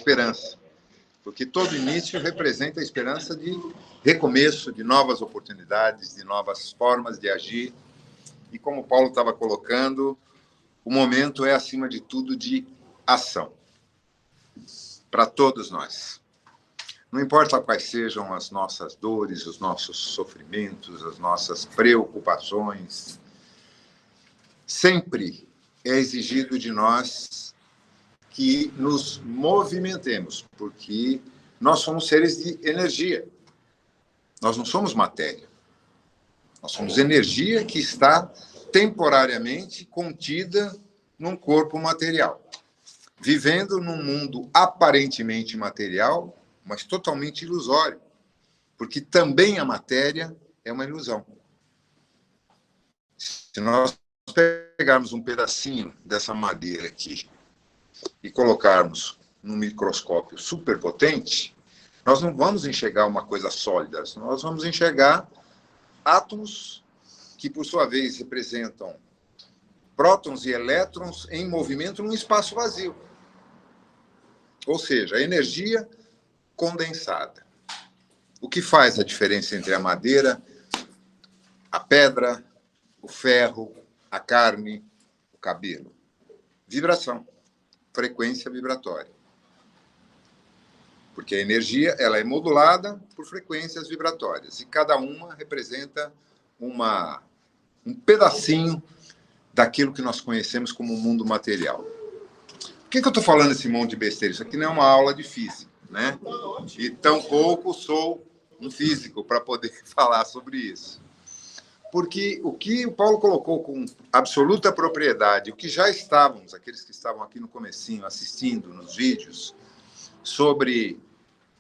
esperança, porque todo início representa a esperança de recomeço, de novas oportunidades, de novas formas de agir. E como Paulo estava colocando, o momento é, acima de tudo, de ação. Para todos nós. Não importa quais sejam as nossas dores, os nossos sofrimentos, as nossas preocupações, sempre é exigido de nós que nos movimentemos, porque nós somos seres de energia. Nós não somos matéria. Nós somos energia que está temporariamente contida num corpo material, vivendo num mundo aparentemente material, mas totalmente ilusório, porque também a matéria é uma ilusão. Se nós pegarmos um pedacinho dessa madeira aqui e colocarmos num microscópio superpotente, nós não vamos enxergar uma coisa sólida, nós vamos enxergar átomos que, por sua vez, representam prótons e elétrons em movimento num espaço vazio. Ou seja, a energia condensada. O que faz a diferença entre a madeira, a pedra, o ferro, a carne, o cabelo? Vibração, frequência vibratória. Porque a energia ela é modulada por frequências vibratórias e cada uma representa um pedacinho daquilo que nós conhecemos como mundo material. Por que eu estou falando esse monte de besteira? Isso aqui não é uma aula de física, né? E tampouco sou um físico para poder falar sobre isso. Porque o que o Paulo colocou com absoluta propriedade, o que já estávamos, aqueles que estavam aqui no comecinho assistindo nos vídeos, sobre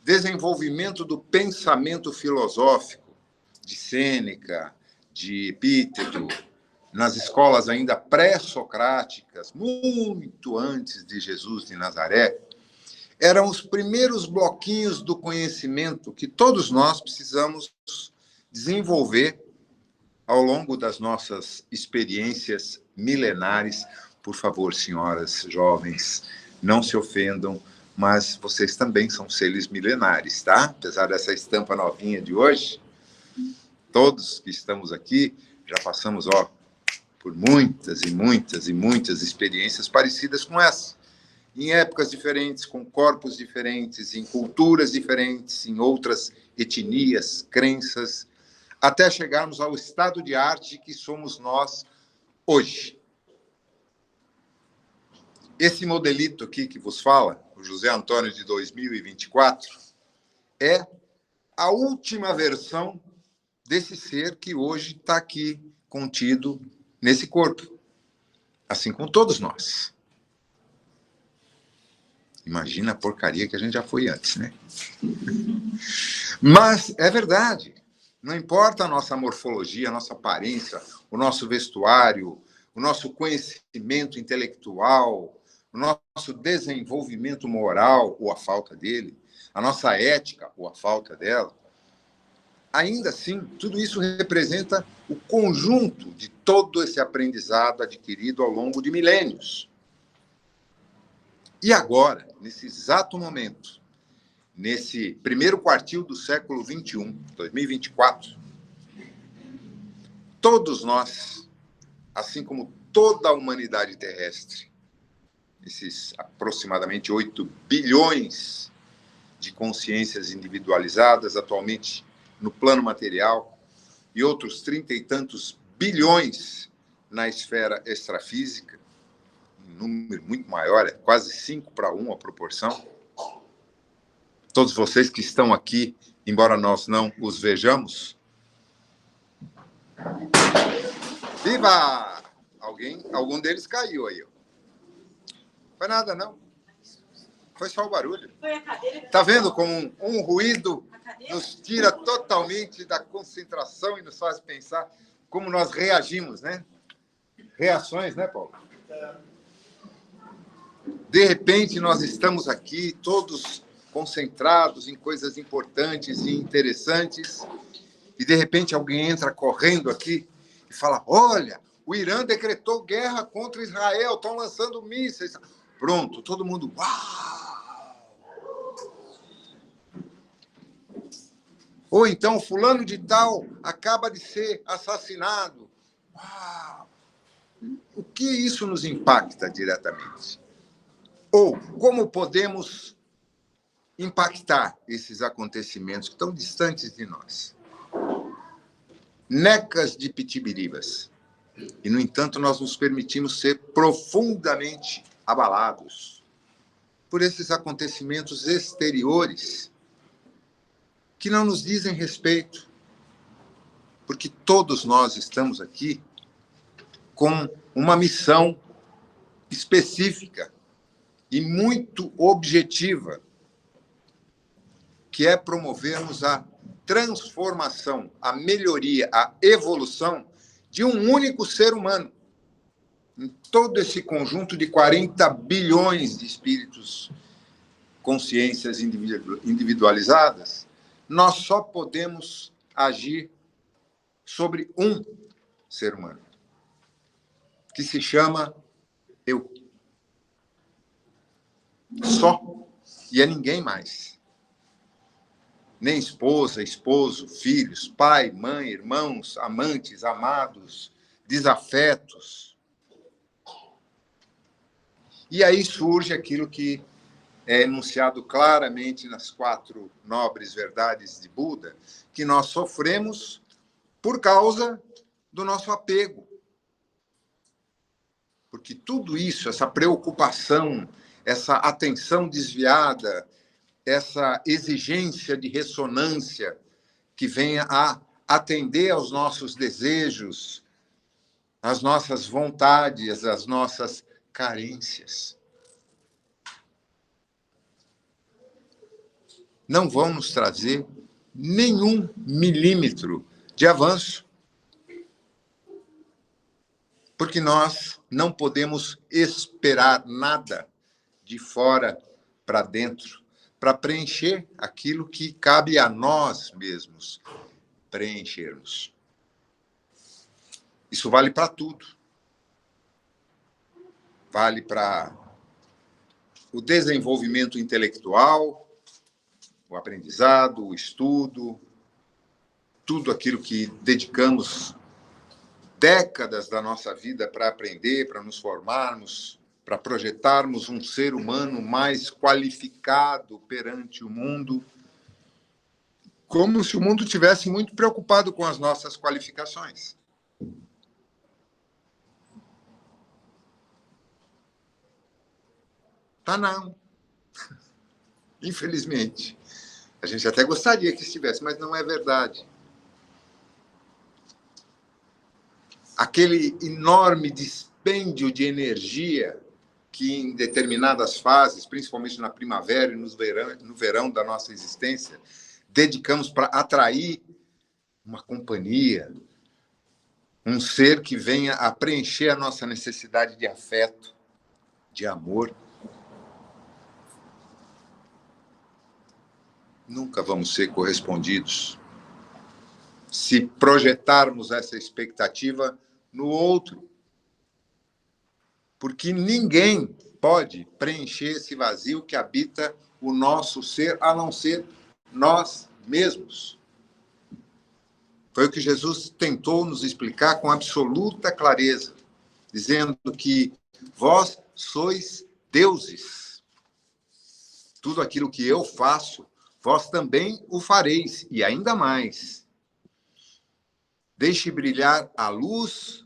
desenvolvimento do pensamento filosófico de Sêneca, de Epíteto, nas escolas ainda pré-socráticas, muito antes de Jesus de Nazaré, eram os primeiros bloquinhos do conhecimento que todos nós precisamos desenvolver ao longo das nossas experiências milenares. Por favor, senhoras, jovens, não se ofendam, mas vocês também são seres milenares, tá? Apesar dessa estampa novinha de hoje, todos que estamos aqui já passamos, por muitas e muitas e muitas experiências parecidas com essa. Em épocas diferentes, com corpos diferentes, em culturas diferentes, em outras etnias, crenças, até chegarmos ao estado de arte que somos nós hoje. Esse modelito aqui que vos fala, o José Antônio de 2024, é a última versão desse ser que hoje está aqui contido nesse corpo, assim como todos nós. Imagina a porcaria que a gente já foi antes, né? Mas é verdade. Não importa a nossa morfologia, a nossa aparência, o nosso vestuário, o nosso conhecimento intelectual, o nosso desenvolvimento moral ou a falta dele, a nossa ética ou a falta dela. Ainda assim, tudo isso representa o conjunto de todo esse aprendizado adquirido ao longo de milênios. E agora, nesse exato momento, nesse primeiro quartil do século XXI, 2024, todos nós, assim como toda a humanidade terrestre, esses aproximadamente 8 bilhões de consciências individualizadas atualmente no plano material e outros 30 e tantos bilhões na esfera extrafísica, um número muito maior, é quase 5:1 a proporção. Todos vocês que estão aqui, embora nós não os vejamos. Viva! Algum deles caiu aí. Foi nada, não. Foi só o barulho. Tá vendo como um ruído nos tira totalmente da concentração e nos faz pensar como nós reagimos, né? Reações, né, Paulo? De repente, nós estamos aqui todos concentrados em coisas importantes e interessantes, e de repente alguém entra correndo aqui e fala: olha, o Irã decretou guerra contra Israel, estão lançando mísseis. Pronto, todo mundo, uau! Ou então, fulano de tal acaba de ser assassinado. Uau! O que isso nos impacta diretamente? Ou como podemos impactar esses acontecimentos que estão distantes de nós? Necas de pitibiribas. E, no entanto, nós nos permitimos ser profundamente abalados por esses acontecimentos exteriores que não nos dizem respeito, porque todos nós estamos aqui com uma missão específica e muito objetiva, que é promovermos a transformação, a melhoria, a evolução de um único ser humano. Em todo esse conjunto de 40 bilhões de espíritos, consciências individualizadas, nós só podemos agir sobre um ser humano, que se chama eu. Só. E é ninguém mais. Nem esposa, esposo, filhos, pai, mãe, irmãos, amantes, amados, desafetos. E aí surge aquilo que é enunciado claramente nas 4 nobres verdades de Buda, que nós sofremos por causa do nosso apego. Porque tudo isso, essa preocupação, essa atenção desviada, essa exigência de ressonância que venha a atender aos nossos desejos, às nossas vontades, às nossas carências, não vão nos trazer nenhum milímetro de avanço, porque nós não podemos esperar nada de fora para dentro para preencher aquilo que cabe a nós mesmos preenchermos. Isso vale para tudo. Vale para o desenvolvimento intelectual, o aprendizado, o estudo, tudo aquilo que dedicamos décadas da nossa vida para aprender, para nos formarmos, para projetarmos um ser humano mais qualificado perante o mundo, como se o mundo tivesse muito preocupado com as nossas qualificações. Tá, não. Infelizmente. A gente até gostaria que estivesse, mas não é verdade. Aquele enorme dispêndio de energia que em determinadas fases, principalmente na primavera e no verão da nossa existência, dedicamos para atrair uma companhia, um ser que venha a preencher a nossa necessidade de afeto, de amor. Nunca vamos ser correspondidos se projetarmos essa expectativa no outro. Porque ninguém pode preencher esse vazio que habita o nosso ser, a não ser nós mesmos. Foi o que Jesus tentou nos explicar com absoluta clareza, dizendo que vós sois deuses. Tudo aquilo que eu faço, vós também o fareis, e ainda mais. Deixe brilhar a luz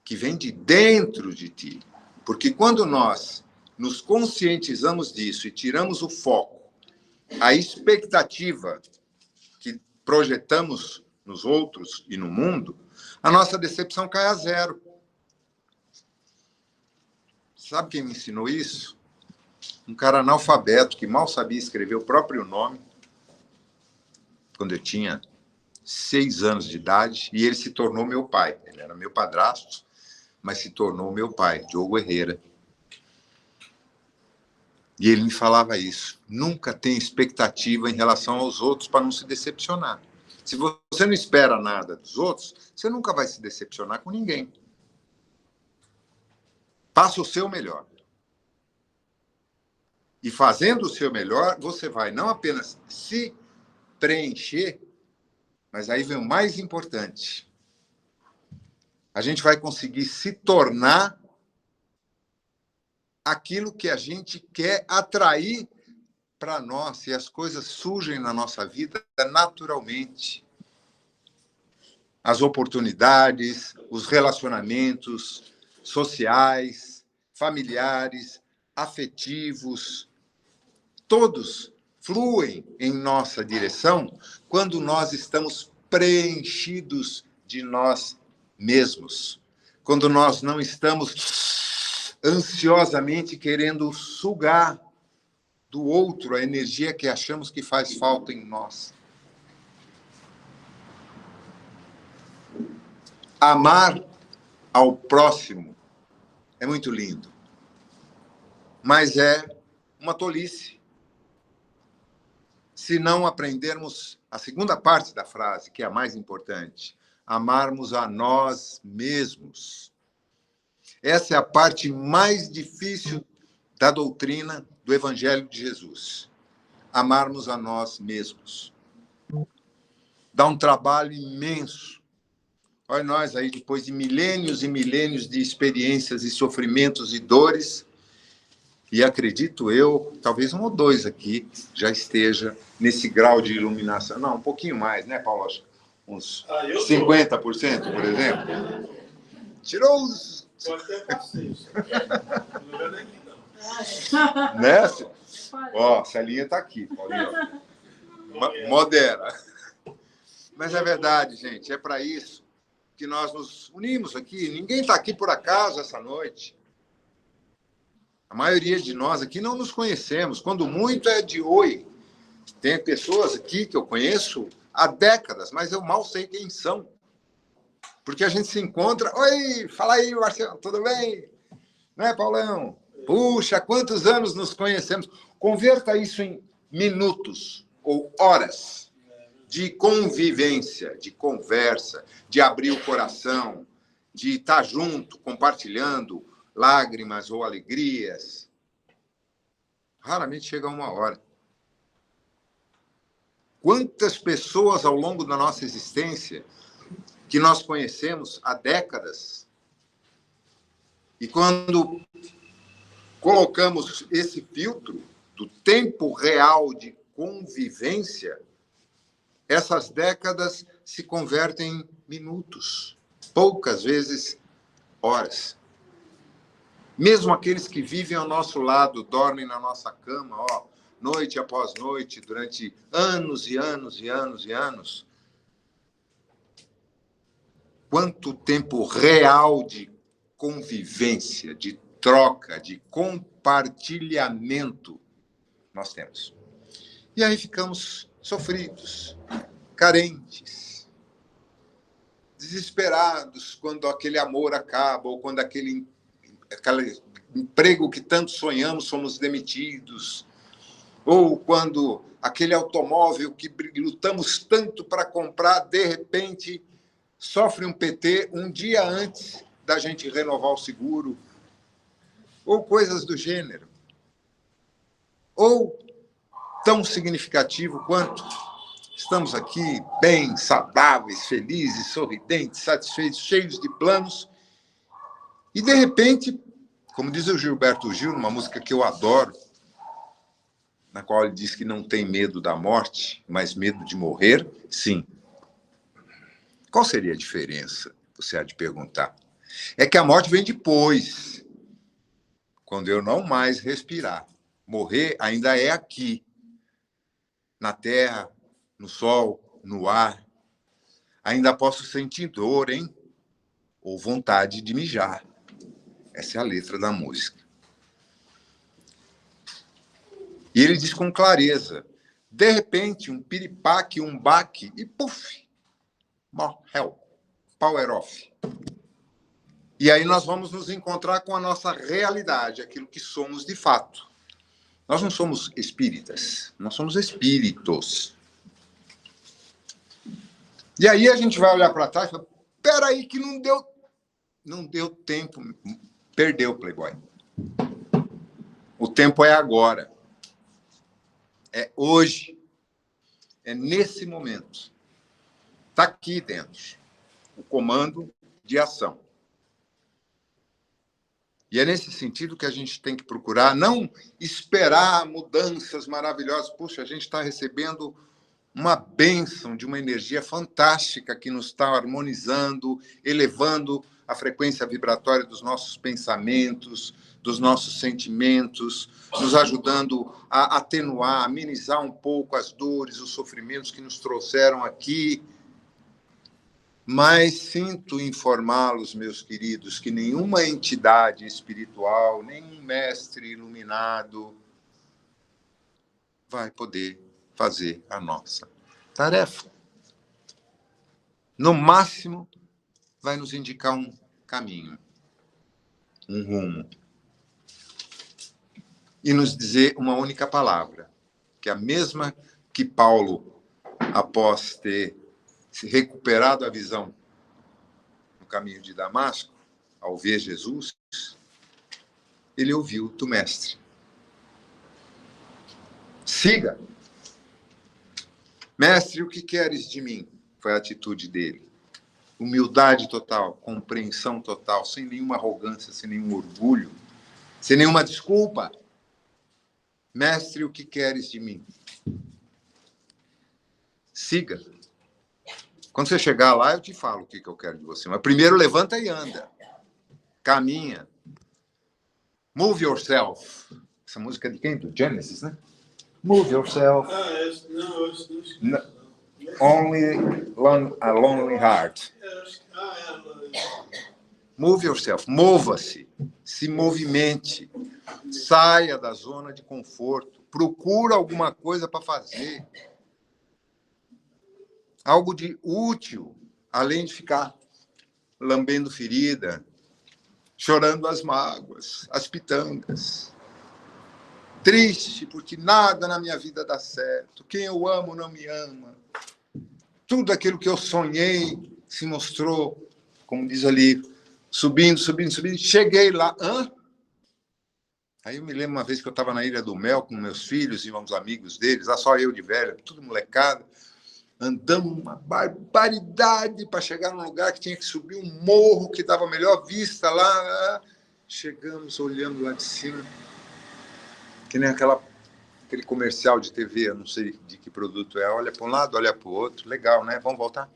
que vem de dentro de ti. Porque quando nós nos conscientizamos disso e tiramos o foco, a expectativa que projetamos nos outros e no mundo, a nossa decepção cai a zero. Sabe quem me ensinou isso? Um cara analfabeto que mal sabia escrever o próprio nome, quando eu tinha 6 anos de idade, e ele se tornou meu pai. Ele era meu padrasto, mas se tornou meu pai, Diogo Herrera. E ele me falava isso. Nunca tenha expectativa em relação aos outros para não se decepcionar. Se você não espera nada dos outros, você nunca vai se decepcionar com ninguém. Faça o seu melhor. E fazendo o seu melhor, você vai não apenas se preencher, Mas aí vem o mais importante. A gente vai conseguir se tornar aquilo que a gente quer atrair para nós, e as coisas surgem na nossa vida naturalmente. As oportunidades, os relacionamentos sociais, familiares, afetivos, todos fluem em nossa direção quando nós estamos preenchidos de nós mesmos. Quando nós não estamos ansiosamente querendo sugar do outro a energia que achamos que faz falta em nós. Amar ao próximo é muito lindo, mas é uma tolice se não aprendermos a segunda parte da frase, que é a mais importante: amarmos a nós mesmos. Essa é a parte mais difícil da doutrina do Evangelho de Jesus. Amarmos a nós mesmos. Dá um trabalho imenso. Olha nós aí, depois de milênios e milênios de experiências e sofrimentos e dores, e acredito eu, talvez um ou dois aqui já esteja nesse grau de iluminação. Não, um pouquinho mais, né, Paulo? Uns 50%, por exemplo. Tirou os... Eu até passei. Não é daqui, não. Né? Ó, Celinha está aqui, Paulinho. Modera. Mas é verdade, gente, é para isso que nós nos unimos aqui. Ninguém está aqui por acaso essa noite. A maioria de nós aqui não nos conhecemos. Quando muito é de oi. Tem pessoas aqui que eu conheço há décadas, mas eu mal sei quem são. Porque a gente se encontra... Oi, fala aí, Marcelo, tudo bem? Né, Paulão? Puxa, quantos anos nos conhecemos? Converta isso em minutos ou horas de convivência, de conversa, de abrir o coração, de estar junto, compartilhando lágrimas ou alegrias. Raramente chega a uma hora. Quantas pessoas ao longo da nossa existência que nós conhecemos há décadas, e quando colocamos esse filtro do tempo real de convivência, essas décadas se convertem em minutos, poucas vezes horas. Mesmo aqueles que vivem ao nosso lado, dormem na nossa cama, ó, noite após noite, durante anos e anos e anos e anos. Quanto tempo real de convivência, de troca, de compartilhamento nós temos. E aí ficamos sofridos, carentes, desesperados quando aquele amor acaba, ou quando aquele emprego que tanto sonhamos somos demitidos, ou quando aquele automóvel que lutamos tanto para comprar, de repente, sofre um PT um dia antes da gente renovar o seguro, ou coisas do gênero. Ou, tão significativo quanto, estamos aqui bem, saudáveis, felizes, sorridentes, satisfeitos, cheios de planos, e, de repente, como diz o Gilberto Gil, numa música que eu adoro, na qual ele diz que não tem medo da morte, mas medo de morrer, sim. Qual seria a diferença? Você há de perguntar. É que a morte vem depois, quando eu não mais respirar. Morrer ainda é aqui, na terra, no sol, no ar. Ainda posso sentir dor, hein? Ou vontade de mijar. Essa é a letra da música. E ele diz com clareza, de repente, um piripaque, um baque, e puf, morreu, power off. E aí nós vamos nos encontrar com a nossa realidade, aquilo que somos de fato. Nós não somos espíritas, nós somos espíritos. E aí a gente vai olhar para trás e falar, peraí que não deu tempo, perdeu, Playboy. O tempo é agora. É hoje. É nesse momento. Está aqui dentro. O comando de ação. E é nesse sentido que a gente tem que procurar não esperar mudanças maravilhosas. Puxa, a gente está recebendo uma bênção de uma energia fantástica que nos está harmonizando, elevando a frequência vibratória dos nossos pensamentos, dos nossos sentimentos, nos ajudando a atenuar, amenizar um pouco as dores, os sofrimentos que nos trouxeram aqui. Mas sinto informá-los, meus queridos, que nenhuma entidade espiritual, nenhum mestre iluminado vai poder fazer a nossa tarefa. No máximo, vai nos indicar um caminho, um rumo. E nos dizer uma única palavra, que é a mesma que Paulo, após ter se recuperado a visão no caminho de Damasco, ao ver Jesus, ele ouviu do mestre. Siga. Mestre, o que queres de mim? Foi a atitude dele. Humildade total, compreensão total, sem nenhuma arrogância, sem nenhum orgulho, sem nenhuma desculpa. Mestre, o que queres de mim? Siga. Quando você chegar lá, eu te falo o que eu quero de você. Mas primeiro levanta e anda. Caminha. Move yourself. Essa música é de quem? Do Genesis, né? Move yourself. Only a lonely heart. Move yourself. Mova-se. Se movimente. Saia da zona de conforto. Procura alguma coisa para fazer. Algo de útil, além de ficar lambendo ferida, chorando as mágoas, as pitangas. Triste, porque nada na minha vida dá certo. Quem eu amo não me ama. Tudo aquilo que eu sonhei se mostrou, como diz ali, subindo. Cheguei lá. Aí eu me lembro uma vez que eu estava na Ilha do Mel com meus filhos e uns amigos deles, lá só eu de velho, tudo molecada. Andamos uma barbaridade para chegar num lugar que tinha que subir um morro que dava a melhor vista lá. Chegamos, olhando lá de cima, que nem aquele comercial de TV, eu não sei de que produto é. Olha para um lado, olha para o outro. Legal, né? Vamos voltar?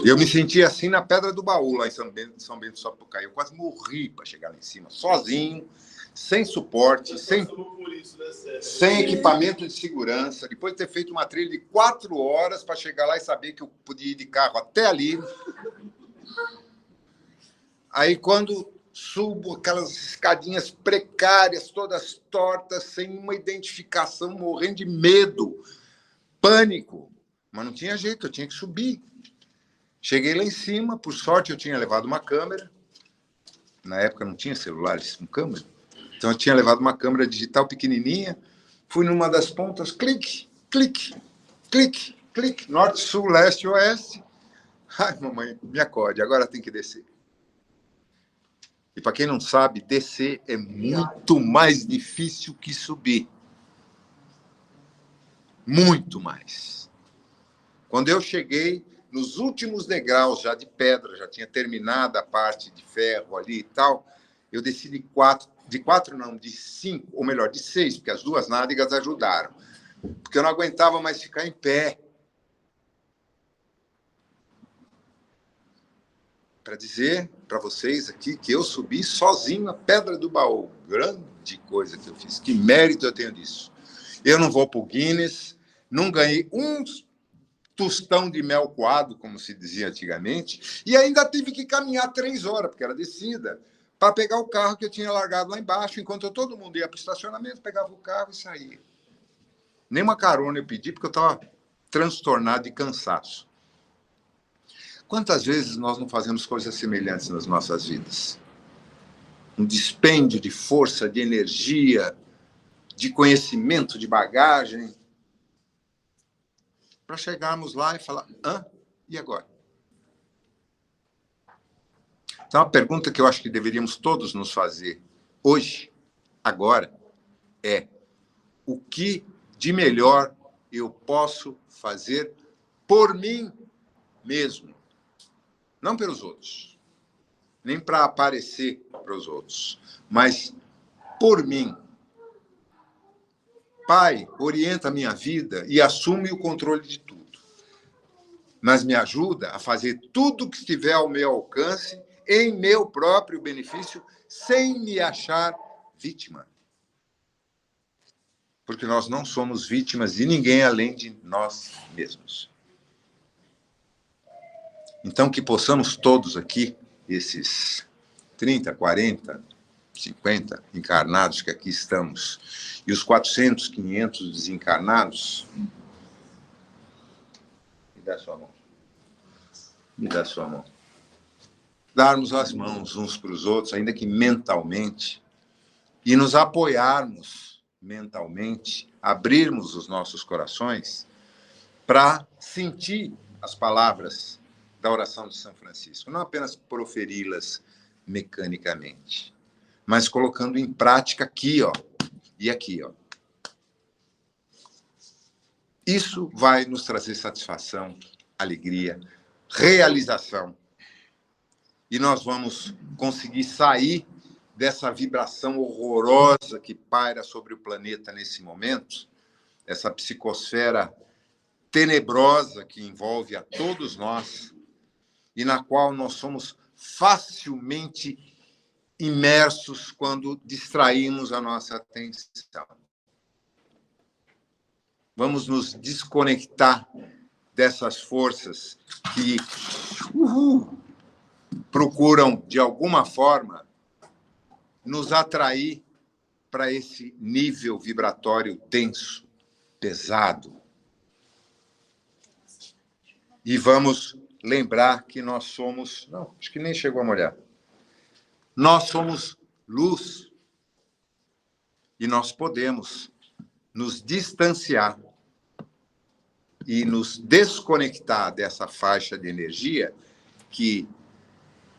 Eu me senti assim na Pedra do Baú, lá em São Bento do Sapucaí. Eu quase morri para chegar lá em cima, sozinho, sem suporte, sem equipamento de segurança. Depois de ter feito uma trilha de 4 horas para chegar lá e saber que eu podia ir de carro até ali. Aí, quando subo aquelas escadinhas precárias, todas tortas, sem uma identificação, morrendo de medo, pânico. Mas não tinha jeito, eu tinha que subir. Cheguei lá em cima, por sorte eu tinha levado uma câmera. Na época não tinha celulares com câmera. Então eu tinha levado uma câmera digital pequenininha. Fui numa das pontas, clique, norte, sul, leste, oeste. Ai, mamãe, me acorde, agora tem que descer. E para quem não sabe, descer é muito mais difícil que subir. Muito mais. Quando eu cheguei nos últimos degraus, já de pedra, já tinha terminado a parte de ferro ali e tal, eu desci de 5, ou melhor, de 6, porque as 2 nádegas ajudaram. Porque eu não aguentava mais ficar em pé. Para dizer para vocês aqui que eu subi sozinho a Pedra do Baú. Grande coisa que eu fiz. Que mérito eu tenho disso. Eu não vou para o Guinness, não ganhei um tostão de mel coado, como se dizia antigamente, e ainda tive que caminhar 3 horas, porque era descida, para pegar o carro que eu tinha largado lá embaixo, enquanto todo mundo ia para o estacionamento, pegava o carro e saía. Nem uma carona eu pedi, porque eu estava transtornado de cansaço. Quantas vezes nós não fazemos coisas semelhantes nas nossas vidas? Um dispêndio de força, de energia, de conhecimento, de bagagem, para chegarmos lá e falar, e agora? Então, a pergunta que eu acho que deveríamos todos nos fazer hoje, agora, é: o que de melhor eu posso fazer por mim mesmo, não pelos outros, nem para aparecer para os outros, mas por mim. Pai, orienta a minha vida e assume o controle de tudo, mas me ajuda a fazer tudo o que estiver ao meu alcance, em meu próprio benefício, sem me achar vítima. Porque nós não somos vítimas de ninguém além de nós mesmos. Então, que possamos todos aqui, esses 30, 40, 50 encarnados que aqui estamos, e os 400, 500 desencarnados, me dá sua mão. Me dá sua mão. Darmos as mãos uns para os outros, ainda que mentalmente, e nos apoiarmos mentalmente, abrirmos os nossos corações para sentir as palavras da oração de São Francisco, não apenas proferi-las mecanicamente, mas colocando em prática aqui, ó, e aqui, ó. Isso vai nos trazer satisfação, alegria, realização. E nós vamos conseguir sair dessa vibração horrorosa que paira sobre o planeta nesse momento, essa psicosfera tenebrosa que envolve a todos nós e na qual nós somos facilmente imersos quando distraímos a nossa atenção. Vamos nos desconectar dessas forças que procuram, de alguma forma, nos atrair para esse nível vibratório denso, pesado. E vamos lembrar que nós somos... Não, acho que nem chegou a molhar. Nós somos luz. E nós podemos nos distanciar e nos desconectar dessa faixa de energia que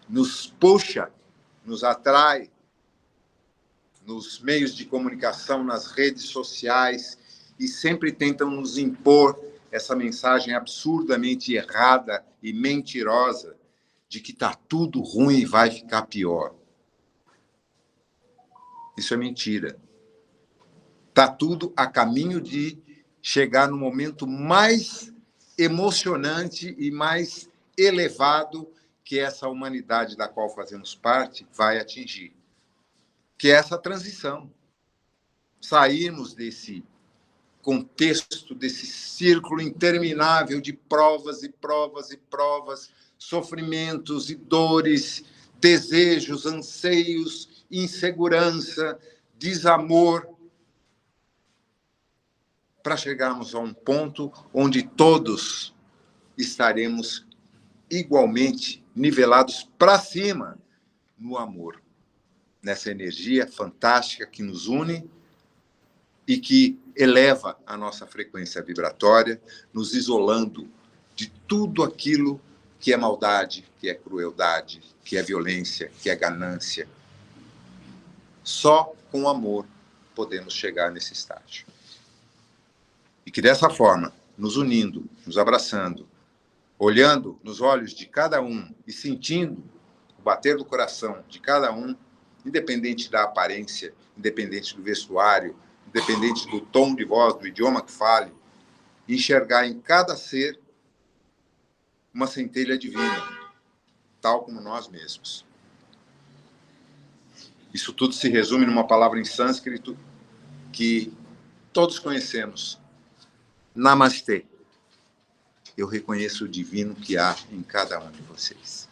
nos puxa, nos atrai nos meios de comunicação, nas redes sociais, e sempre tentam nos impor essa mensagem absurdamente errada e mentirosa de que está tudo ruim e vai ficar pior. Isso é mentira. Está tudo a caminho de chegar no momento mais emocionante e mais elevado que essa humanidade da qual fazemos parte vai atingir, que é essa transição. Sairmos desse contexto, desse círculo interminável de provas e provas e provas, sofrimentos e dores, desejos, anseios, insegurança, desamor, para chegarmos a um ponto onde todos estaremos igualmente nivelados para cima no amor, nessa energia fantástica que nos une e que eleva a nossa frequência vibratória, nos isolando de tudo aquilo que é maldade, que é crueldade, que é violência, que é ganância. Só com o amor podemos chegar nesse estágio. E que dessa forma, nos unindo, nos abraçando, olhando nos olhos de cada um e sentindo o bater do coração de cada um, independente da aparência, independente do vestuário, independente do tom de voz, do idioma que fale, enxergar em cada ser uma centelha divina, tal como nós mesmos. Isso tudo se resume numa palavra em sânscrito que todos conhecemos. Namastê. Eu reconheço o divino que há em cada um de vocês.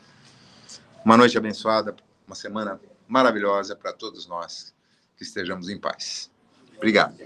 Uma noite abençoada, uma semana maravilhosa para todos nós, que estejamos em paz. Obrigado.